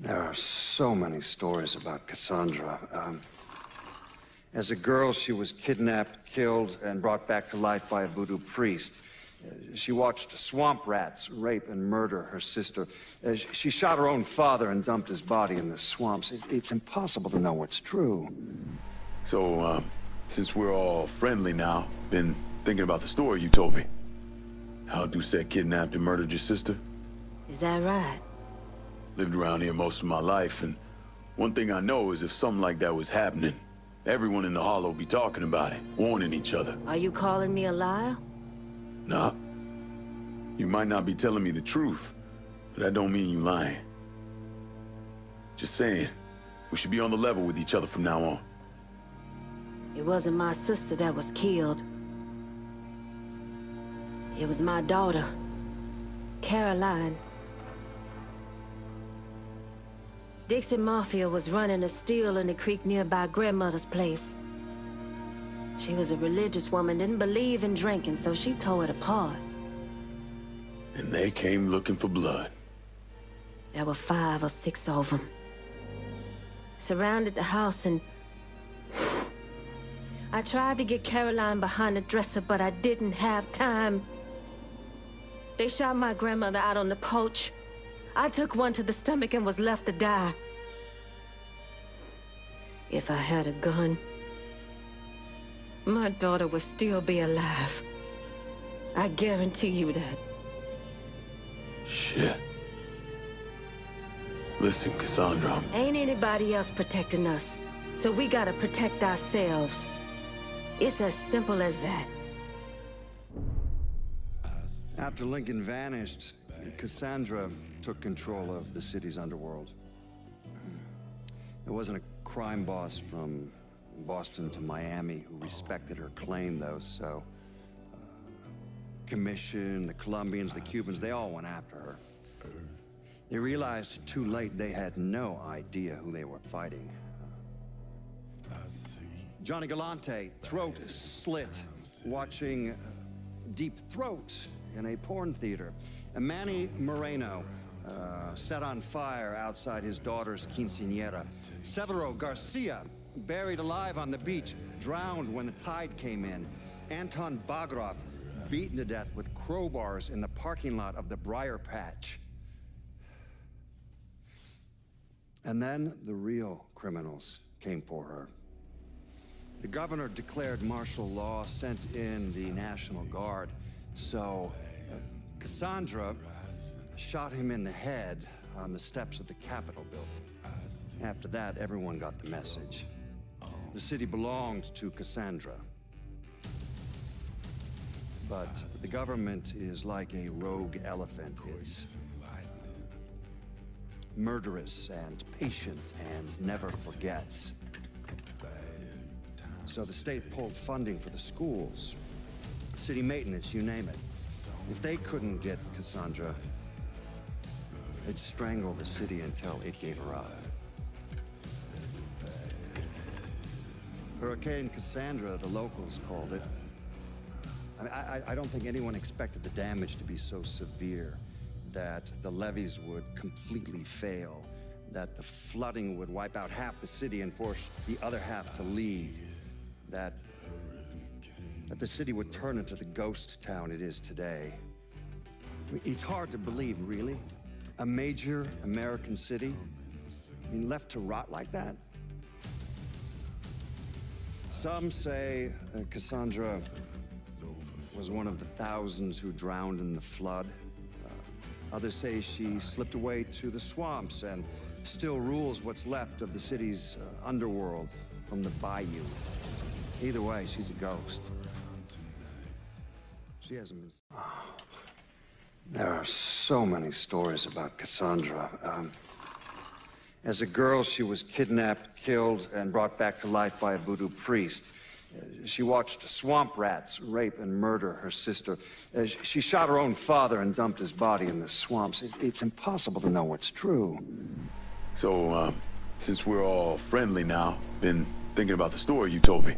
There are so many stories about Cassandra. As a girl, she was kidnapped, killed, and brought back to life by a voodoo priest. She watched swamp rats rape and murder her sister. She shot her own father and dumped his body in the swamps. It's impossible to know what's true. So, since we're all friendly now, been thinking about the story you told me. How Doucette kidnapped and murdered your sister? Is that right? Lived around here most of my life, and one thing I know is if something like that was happening, everyone in the Hollow would be talking about it, warning each other. Are you calling me a liar? Nah. You might not be telling me the truth, but that don't mean you lying. Just saying, we should be on the level with each other from now on. It wasn't my sister that was killed. It was my daughter, Caroline. Dixie Mafia was running a still in the creek nearby grandmother's place. She was a religious woman, didn't believe in drinking, so she tore it apart. And they came looking for blood. There were 5 or 6 of them. Surrounded the house and... I tried to get Caroline behind the dresser, but I didn't have time. They shot my grandmother out on the porch. I took one to the stomach and was left to die. If I had a gun, my daughter would still be alive. I guarantee you that. Shit. Listen, Cassandra, Ain't anybody else protecting us, so we gotta protect ourselves. It's as simple as that. After Lincoln vanished, Cassandra took control of the city's underworld. There wasn't a crime boss from Boston to Miami who respected her claim, though, so... Commission, the Colombians, the Cubans, they all went after her. They realized too late they had no idea who they were fighting. Johnny Galante, throat slit, watching Deep Throat in a porn theater. And Manny Moreno, set on fire outside his daughter's quinceañera. Severo Garcia, buried alive on the beach, drowned when the tide came in. Anton Bagrov, beaten to death with crowbars in the parking lot of the Briar Patch. And then the real criminals came for her. The governor declared martial law, sent in the National Guard, so Cassandra shot him in the head on the steps of the Capitol building. After that, everyone got the message. The city belonged to Cassandra. But the government is like a rogue elephant. It's murderous and patient and never forgets. So the state pulled funding for the schools, city maintenance, you name it. If they couldn't get Cassandra, they'd strangle the city until it gave her up. Hurricane Cassandra, the locals called it. I don't think anyone expected the damage to be so severe, that the levees would completely fail, that the flooding would wipe out half the city and force the other half to leave, that the city would turn into the ghost town it is today. I mean, it's hard to believe, really. A major American city, I mean, left to rot like that? Some say Cassandra was one of the thousands who drowned in the flood. Others say she slipped away to the swamps and still rules what's left of the city's underworld from the bayou. Either way, she's a ghost. She hasn't been... There are so many stories about Cassandra. As a girl, she was kidnapped, killed, and brought back to life by a voodoo priest. She watched swamp rats rape and murder her sister. She shot her own father and dumped his body in the swamps. It's impossible to know what's true. So, since we're all friendly now, been thinking about the story you told me.